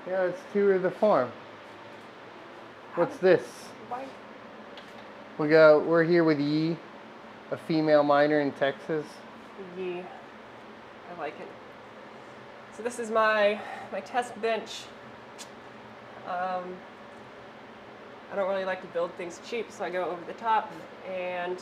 Yeah, let's tour the farm. What's this? White. We're here with Yi, a female miner in Texas. Yi. I like it. So this is my test bench. I don't really like to build things cheap, so I go over the top and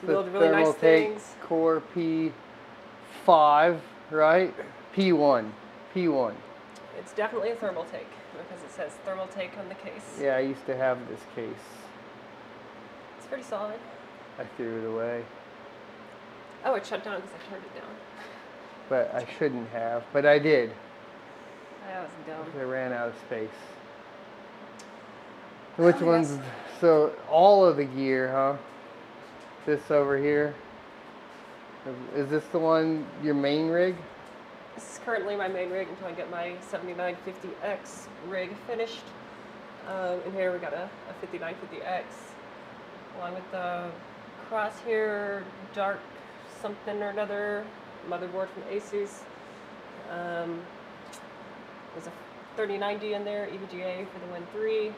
build really nice things. Core P5, right? P1. It's definitely a thermal take because it says thermal take on the case. Yeah, I used to have this case. It's pretty solid. I threw it away. Oh, it shut down because I turned it down. But I shouldn't have, but I did. That was dumb. I ran out of space. Which one's, so all of the gear, huh? This over here. Is this the one, your main rig? This is currently my main rig until I get my 7950X rig finished. In here we got a 5950X along with the crosshair dark something or another motherboard from Asus. There's a 3090 in there, EVGA for the Win 3.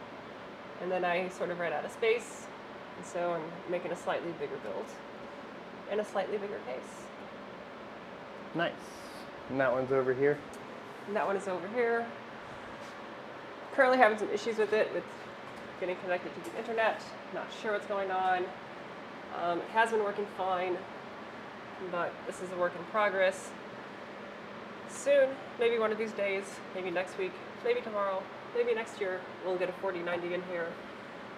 And then I sort of ran out of space, and so I'm making a slightly bigger build and a slightly bigger case. Nice. And that one's over here? And that one is over here. Currently having some issues with it, with getting connected to the internet. Not sure what's going on. It has been working fine, but this is a work in progress. Soon, maybe one of these days, maybe next week, maybe tomorrow, maybe next year, we'll get a 4090 in here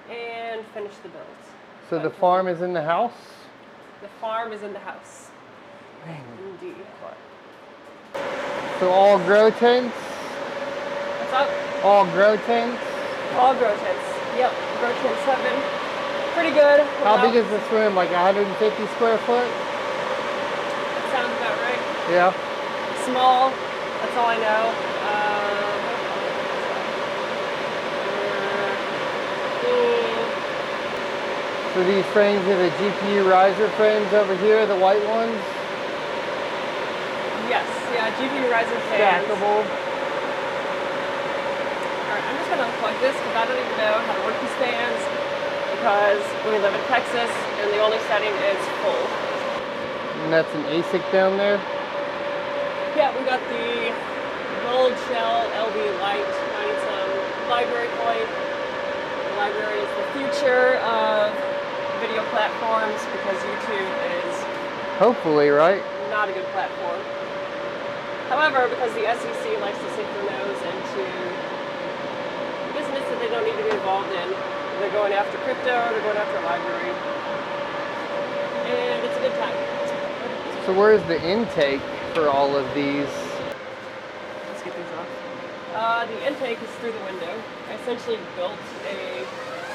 and finish the build. So the farm is in the house? The farm is in the house. Man. Indeed. So all grow tents? What's up? All grow tents? All grow tents. Yep, grow tent 7. Pretty good. How big is this room? Like 150 square foot? That sounds about right. Yeah. Small, that's all I know. So these frames are the GPU riser frames over here, the white ones? Yes, yeah, GPU riser fans. Stackable. Alright, I'm just going to unplug this because I don't even know how to work these fans because we live in Texas and the only setting is full. And that's an ASIC down there? Yeah, we got the gold shell LV light running some library point. The library is the future of video platforms because YouTube is hopefully, right? Not a good platform. However, because the SEC likes to stick their nose into business that they don't need to be involved in, they're going after crypto, they're going after library, and it's a good time. So where's the intake for all of these? Let's get these off. The intake is through the window. I essentially built a...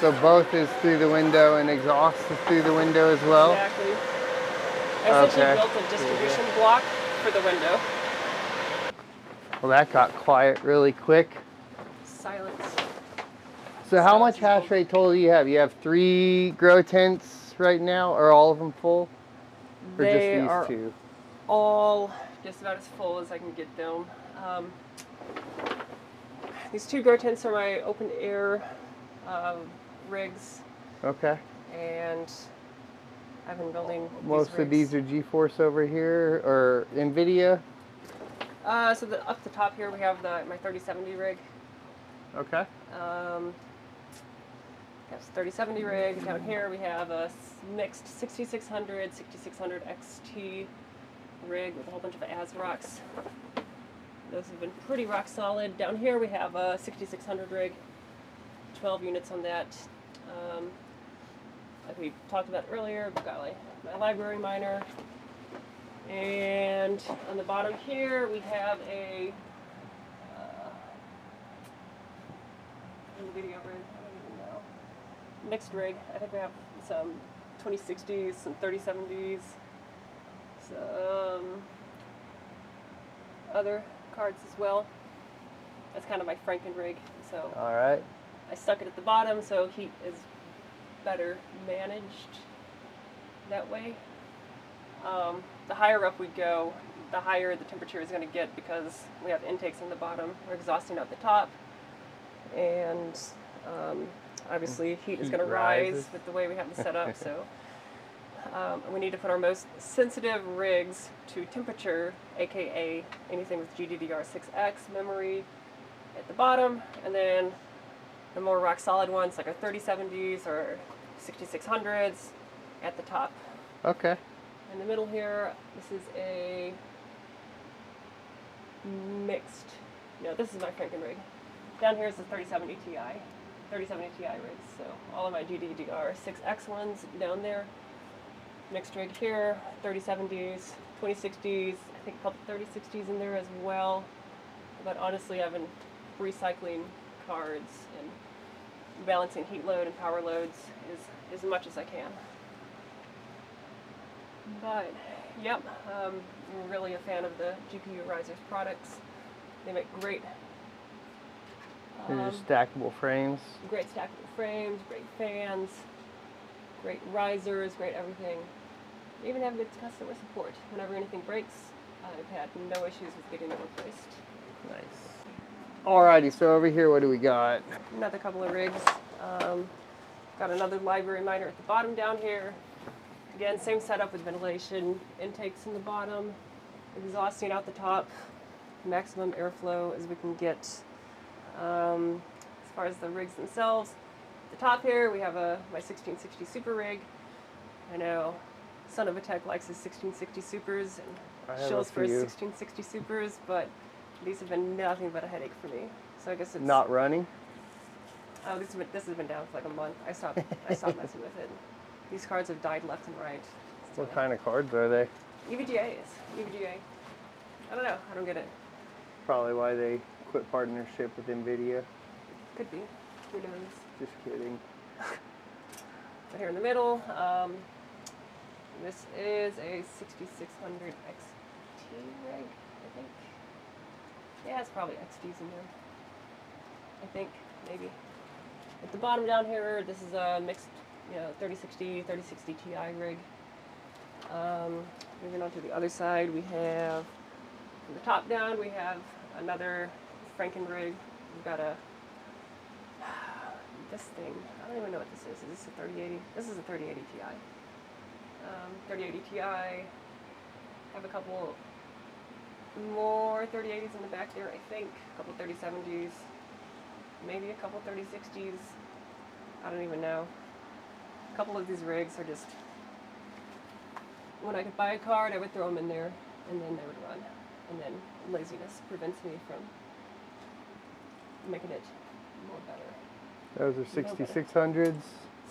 So both is through the window and exhaust is through the window as well? Exactly. I essentially built a distribution block for the window. Well, that got quiet really quick. Silence. So how much hash rate total do you have? You have 3 grow tents right now? Are all of them full? Or They just are these 2? all just about as full as I can get them. These 2 grow tents are my open air rigs. Okay. And I've been building most of these are GeForce over here, or NVIDIA? So up the top here we have my 3070 rig. Okay. Yes, 3070 rig. Down here we have a mixed 6600, 6600 XT rig with a whole bunch of ASRoCs. Those have been pretty rock solid. Down here we have a 6600 rig, 12 units on that. Like we talked about earlier, we've got my library miner. And on the bottom here we have a video rig, I don't even know. Mixed rig. I think we have some 2060s, some 3070s, some other cards as well. That's kind of my Franken rig. So all right. I stuck it at the bottom so heat is better managed that way. The higher up we go, the higher the temperature is going to get because we have intakes in the bottom. We're exhausting out the top, and obviously heat is Heat going to rise rises. with the way we have the setup. So we need to put our most sensitive rigs to temperature, aka anything with GDDR6X memory at the bottom, and then the more rock solid ones like our 3070s or 6600s at the top. Okay. In the middle here, this is a mixed, no, this is my Franken rig. Down here is the 3070 Ti, 3070 Ti rigs. So all of my GDDR6X ones down there. Mixed rig here, 3070s, 2060s, I think a couple 3060s in there as well. But honestly, I've been recycling cards and balancing heat load and power loads as much as I can. But, yep, I'm really a fan of the GPU Risers products. They make great, They're just stackable frames. great stackable frames, great fans, great risers, great everything. They even have good customer support. Whenever anything breaks, I've had no issues with getting it replaced. Nice. Alrighty, so over here, what do we got? Another couple of rigs. Got another library miner at the bottom down here. Again, same setup with ventilation, intakes in the bottom, exhausting out the top, maximum airflow as we can get. As far as the rigs themselves, at the top here we have my 1660 Super rig. I know Son of a Tech likes his 1660 Supers I and have shills a for his few. 1660 Supers, but these have been nothing but a headache for me. So I guess it's Not running? Oh, this has been down for like a month. I stopped messing with it. These cards have died left and right. So, What kind of cards are they? EVGA. I don't know. I don't get it. Probably why they quit partnership with NVIDIA. Could be. Who knows? Just kidding. So here in the middle, this is a 6600 XT rig, I think. Yeah, it's probably XTs in there. I think, maybe. At the bottom down here, this is a mixed, 3060 Ti rig. Moving on to the other side, we have, from the top down, we have another Franken rig. We've got this thing, I don't even know what this is. Is this a 3080? This is a 3080 Ti. 3080 Ti. Have a couple more 3080s in the back there, I think. A couple 3070s. Maybe a couple 3060s. I don't even know. A couple of these rigs are just, when I could buy a card, I would throw them in there, and then they would run. And then laziness prevents me from making it more better. Those are 6600s.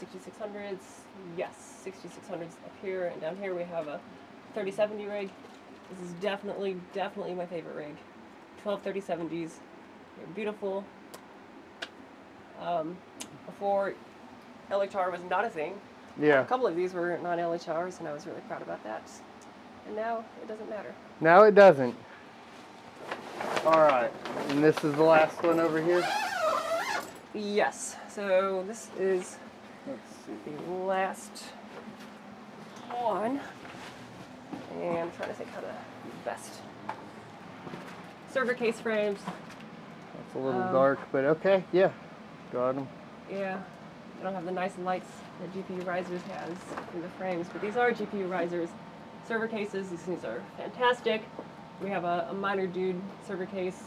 6600s, yes, 6600s up here, and down here we have a 3070 rig. This is definitely my favorite rig. 12 3070s, they're beautiful. Before LHR was not a thing, Yeah. a couple of these were non-LHRs, and I was really proud about that. And now it doesn't matter. Now it doesn't. Alright, and this is the last one over here. Yes, so this is Let's see. the last one. And I'm trying to think how to do best. Server case frames. It's a little dark, but okay, yeah. Got them. Yeah, they don't have the nice lights that GPU Risers has in the frames, but these are GPU Risers server cases. These things are fantastic. We have a miner dude server case.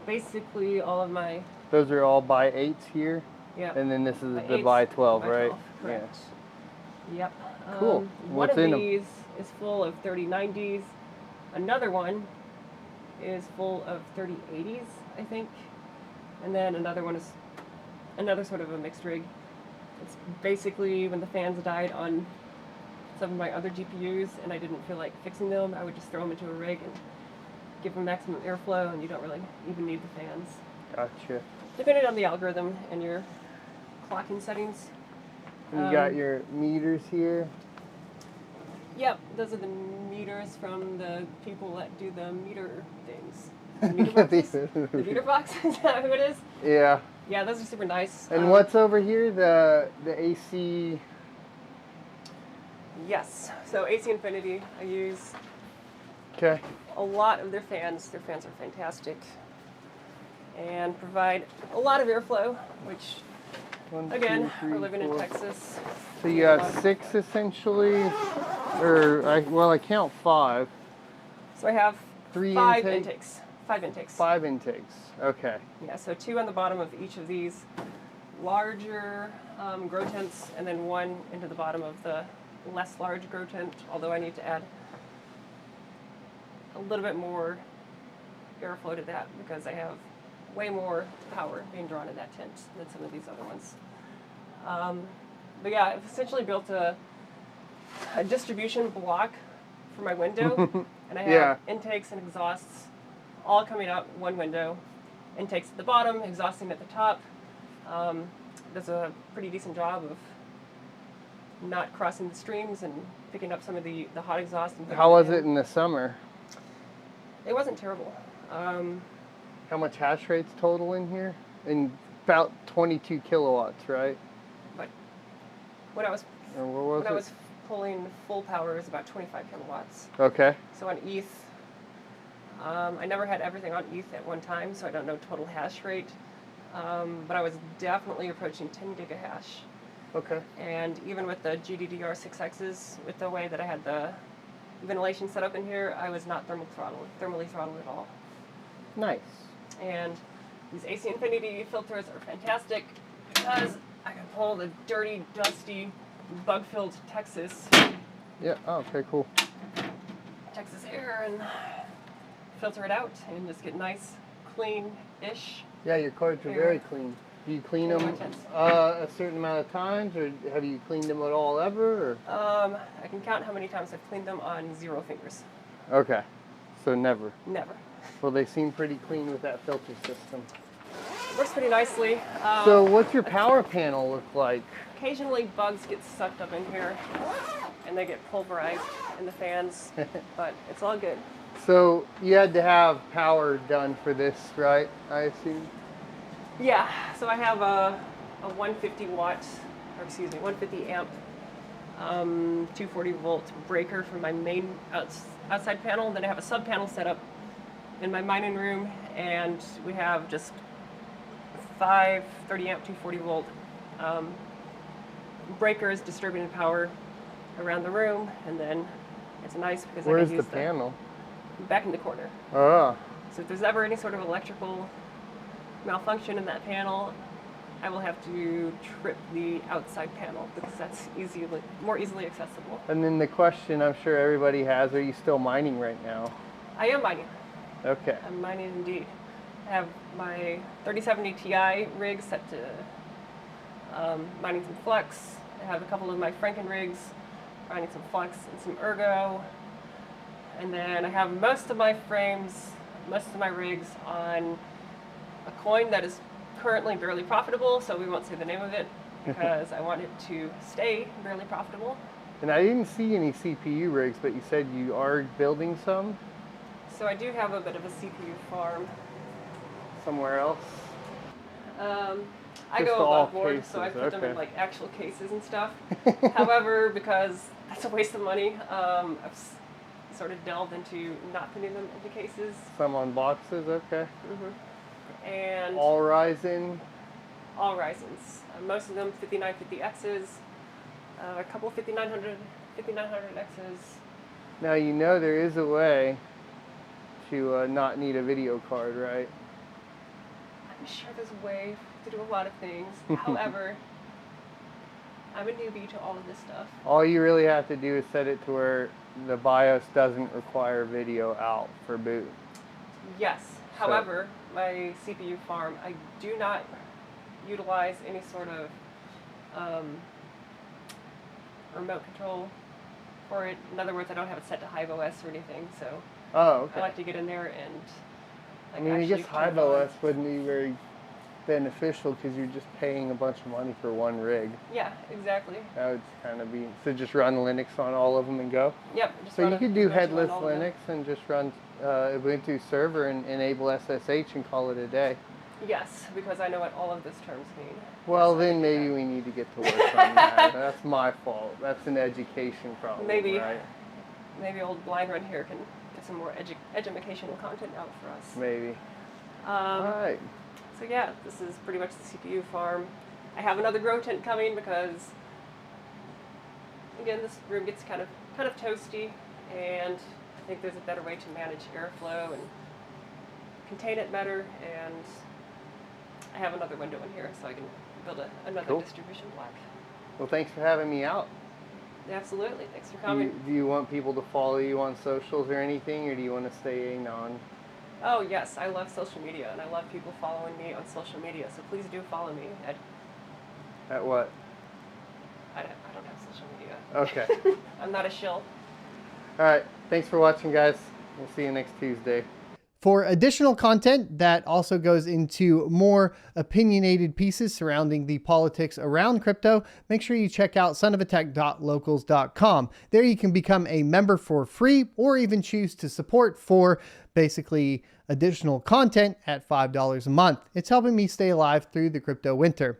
Basically, all of my Those are all by 8s here. yeah. And then this is By the 8s, by 12, by right? 12, correct. Yep. Cool. One What's of in 'em? these is full of 3090s. Another one is full of 3080s, I think. And then another one is another sort of a mixed rig. It's basically when the fans died on some of my other GPUs and I didn't feel like fixing them, I would just throw them into a rig and give them maximum airflow, and you don't really even need the fans. Gotcha. Depending on the algorithm and your clocking settings. And you got your meters here. Yep, those are the meters from the people that do the meter things. The meter boxes? The meter box? Is that who it is? Yeah. Yeah, those are super nice. And what's over here? The AC. Yes. So AC Infinity, I use Okay. a lot of their fans. Their fans are fantastic and provide a lot of airflow, which, One, again, two, three, we're living in four. Texas. So you have 6 essentially, or I count 5. So I have 3 5 intake? intakes. 5 intakes. 5 intakes. Okay. Yeah, so 2 on the bottom of each of these larger grow tents, and then 1 into the bottom of the less large grow tent, although I need to add a little bit more airflow to that because I have way more power being drawn in that tent than some of these other ones. But yeah, I've essentially built a distribution block for my window, and I have Yeah. intakes and exhausts all coming out one window. Intakes at the bottom, exhausting at the top. Does a pretty decent job of not crossing the streams and picking up some of the hot exhaust. And How was it in the summer? It wasn't terrible. How much hash rate's total in here? And about 22 kilowatts, right? But when I was Or what was when it? I was pulling full power, it was about 25 kilowatts. Okay. So on ETH, I never had everything on ETH at one time, so I don't know total hash rate. But I was definitely approaching 10 gigahash. Okay. And even with the GDDR6Xs, with the way that I had the ventilation set up in here, I was not thermally throttled at all. Nice. And these AC Infinity filters are fantastic because I can pull the dirty, dusty, bug-filled Texas Yeah. Oh, okay, cool. air and filter it out and just get nice, clean-ish. Yeah, your cards are Air. very clean. Do you clean Very them intense. a certain amount of times, or have you cleaned them at all ever? Or? I can count how many times I've cleaned them on 0 fingers. Okay. So never. Never. Well, they seem pretty clean with that filter system. Works pretty nicely. So what's your power panel look like? Occasionally bugs get sucked up in here and they get pulverized in the fans, but it's all good. So you had to have power done for this, right? I assume. Yeah, so I have a 150 watt, or excuse me, 150 amp, 240 volt breaker for my main outside panel. Then I have a sub panel set up in my mining room, and we have just 5 30 amp 240 volt breakers distributing power around the room, and then it's nice because I Where's can the use panel? back in the corner. Oh. So if there's ever any sort of electrical malfunction in that panel, I will have to trip the outside panel because that's more easily accessible. And then the question I'm sure everybody has, are you still mining right now? I am mining. Okay. I'm mining indeed. I have my 3070 Ti rig set to mining some flux. I have a couple of my Franken rigs mining some flux and some Ergo. And then I have most of my frames, most of my rigs on a coin that is currently barely profitable, so we won't say the name of it because I want it to stay barely profitable. And I didn't see any CPU rigs, but you said you are building some So I do have a bit of a CPU farm. somewhere else. I Just go all above board, so I cases, put them in okay. like actual cases and stuff. However, because that's a waste of money, I've sort of delved into not putting them into cases. Some on boxes, okay. And All Ryzen. all Ryzens. Most of them 5950Xs, a couple 5900Xs. Now you know there is a way to not need a video card, right? I'm sure there's a way to do a lot of things. However, I'm a newbie to all of this stuff. All you really have to do is set it to where the BIOS doesn't require video out for boot. Yes. However, my CPU farm, I do not utilize any sort of remote control for it. In other words, I don't have it set to Hive OS or anything, so Oh, I okay. like to get in there and I mean, I actually guess turn Hive it on. OS wouldn't be very beneficial because you're just paying a bunch of money for one rig. Yeah, exactly. That would kind of be, so just run Linux on all of them and go. Yep. Just So run you a could do virtual on headless all of them. Linux and just run Ubuntu server and enable SSH and call it a day. Yes, because I know what all of those terms mean. Well, Yes, I then can do maybe that. we need to get to work on that. That's my fault. That's an education problem, Maybe. right? Maybe old blind run here can get some more educational content out for us. Maybe. Um, All right. So yeah, this is pretty much the CPU farm. I have another grow tent coming because, again, this room gets kind of toasty, and I think there's a better way to manage airflow and contain it better. And I have another window in here, so I can build another Cool. distribution block. Well, thanks for having me out. Absolutely. Thanks for Do coming. you want people to follow you on socials or anything, or do you want to stay anon? Oh yes, I love social media, and I love people following me on social media. So please do follow me. At what? I don't have social media. Okay. I'm not a shill. All right. Thanks for watching, guys. We'll see you next Tuesday. For additional content that also goes into more opinionated pieces surrounding the politics around crypto, make sure you check out sonofatech.locals.com. There you can become a member for free, or even choose to support for basically additional content at $5 a month. It's helping me stay alive through the crypto winter.